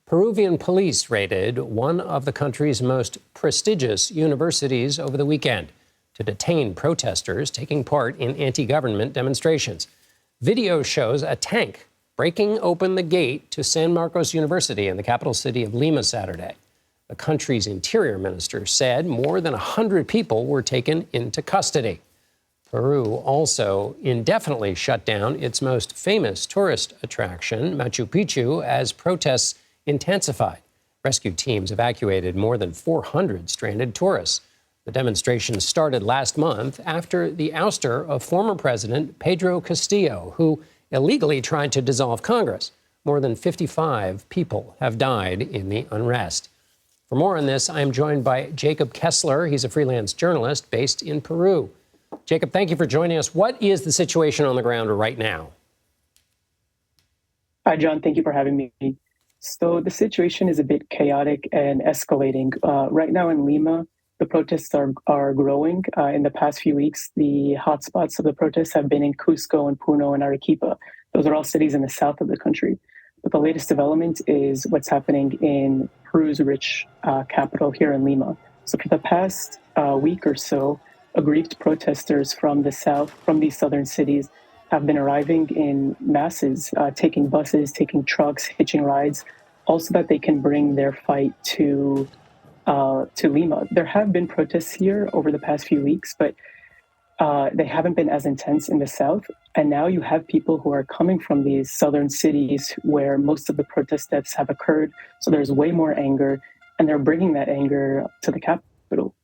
Peruvian police raided one of the country's most prestigious universities over the weekend to detain protesters taking part in anti-government demonstrations. Video shows a tank breaking open the gate to San Marcos University in the capital city of Lima Saturday. The country's interior minister said more than 100 people were taken into custody. Peru also indefinitely shut down its most famous tourist attraction, Machu Picchu, as protests intensified. Rescue teams evacuated more than 400 stranded tourists. The demonstrations started last month after the ouster of former President Pedro Castillo, who illegally tried to dissolve Congress. More than 55 people have died in the unrest. For more on this, I am joined by Jacob Kessler. He's a freelance journalist based in Peru. Jacob, thank you for joining us. What is the situation on the ground right now? Hi, John. Thank you for having me. So the situation is a bit chaotic and escalating. Right now in Lima, the protests are growing. In the past few weeks, the hotspots of the protests have been in Cusco and Puno and Arequipa. Those are all cities in the south of the country. But the latest development is what's happening in Peru's rich capital here in Lima. So for the past week or so, aggrieved protesters from the south, from these southern cities, have been arriving in masses, taking buses, taking trucks, hitching rides, all so that they can bring their fight to Lima. There have been protests here over the past few weeks, but they haven't been as intense in the south. And now you have people who are coming from these southern cities where most of the protest deaths have occurred. So there's way more anger, and they're bringing that anger to the capital.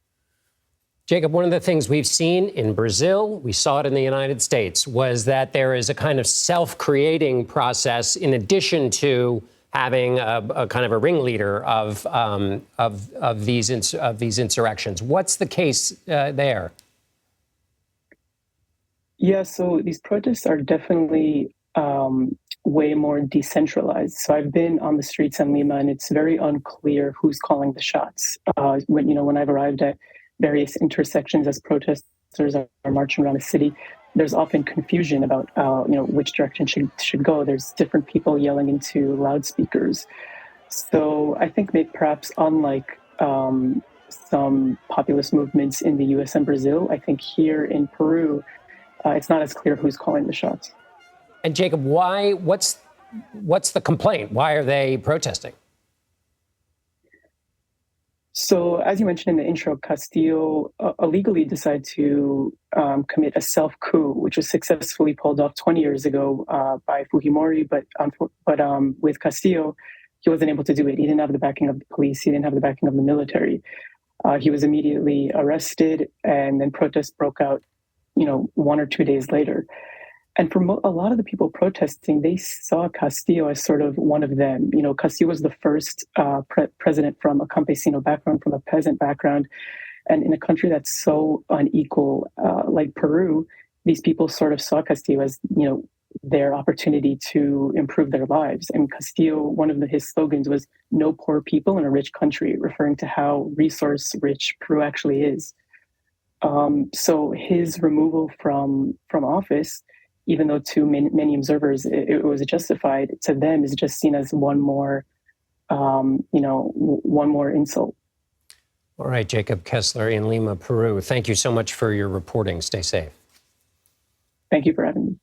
Jacob, one of the things we've seen in Brazil, we saw it in the United States, was that there is a kind of self-creating process in addition to having a kind of a ringleader of these insurrections. What's the case there? Yeah, so these protests are definitely way more decentralized. So I've been on the streets in Lima, and it's very unclear who's calling the shots. When I've arrived at various intersections as protesters are marching around the city, there's often confusion about which direction should go. There's different people yelling into loudspeakers. So I think maybe perhaps unlike some populist movements in the US and Brazil, I think here in Peru, it's not as clear who's calling the shots. And Jacob, what's the complaint? Why are they protesting? So, as you mentioned in the intro, Castillo illegally decided to commit a self-coup, which was successfully pulled off 20 years ago by Fujimori. But with Castillo, he wasn't able to do it. He didn't have the backing of the police. He didn't have the backing of the military. He was immediately arrested, and then protests broke out, 1 or 2 days later. And for a lot of the people protesting, they saw Castillo as sort of one of them. Castillo was the first president from a campesino background, from a peasant background. And in a country that's so unequal, like Peru, these people sort of saw Castillo as, their opportunity to improve their lives. And Castillo, one of his slogans was "No poor people in a rich country," referring to how resource-rich Peru actually is. So his removal from office, even though to many observers it was justified, to them is just seen as one more insult. All right, Jacob Kessler in Lima, Peru. Thank you so much for your reporting. Stay safe. Thank you for having me.